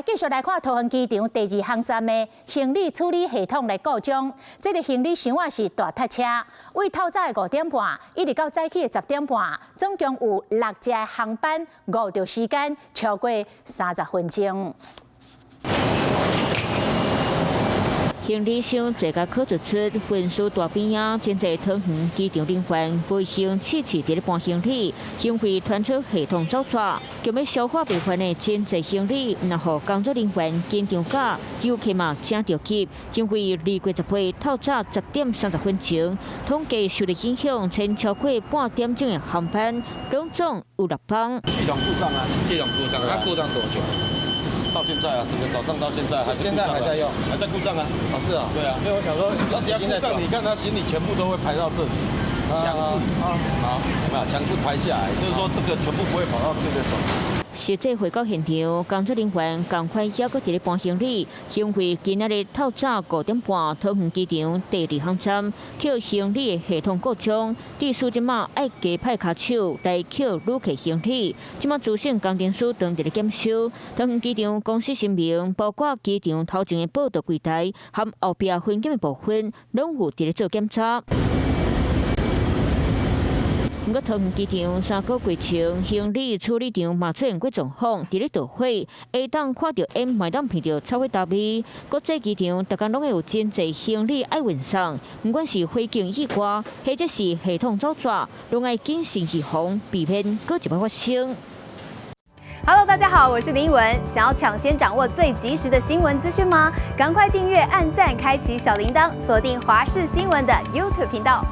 继续来看桃园机场第2航站的行李处理系统来故障。这个行李箱是大客车，为透早的5点半一直到早起的10点半，总共有6只航班，误着时间超过30分钟。 行李箱坐甲可出出，运输大边啊，真侪桃园机场人员卫生次伫咧搬行李，因为传出系统走错，就要消化未完的真侪行李，然后工作人员紧张甲游客嘛正着急，因为2月10号透早10点30分前，统计受到影响，前超过半点钟的航班，拢总有6班。系统故障啊，系统故障，它故障多久？ 到现在啊，整个早上到现在还是现在还在用，还在故障啊。哦，是啊，对啊。因为我想说，它只要故障，你看它行李全部都会排到这里，强制好，有没有强制排下来？就是说这个全部不会跑到这个走。 实际回到现场，工作人员赶快还搁伫咧搬行李，因为今仔日透早5点半，桃园机场第2航站捡行李的系统故障，地司即马爱加派卡手来捡旅客行李。即马资讯工程师当伫咧检修，桃园机场公司声明，包括机场头前的报道柜台和后壁分检的部分，拢有伫咧做检查。 不过，桃园机场3个月前，行李处理场嘛出现过状况，伫咧导火，下当看到烟，卖当闻到臭味大味。国际机场大家拢会有真侪行李爱运送，不管是飞境以外，或者是系统走错，拢爱谨慎预防，避免搁一摆发生。 Hello， 大家好，我是林文。想要抢先掌握最及时的新闻资讯吗？赶快订阅、按赞、开启小铃铛，锁定华视新闻的 YouTube 频道。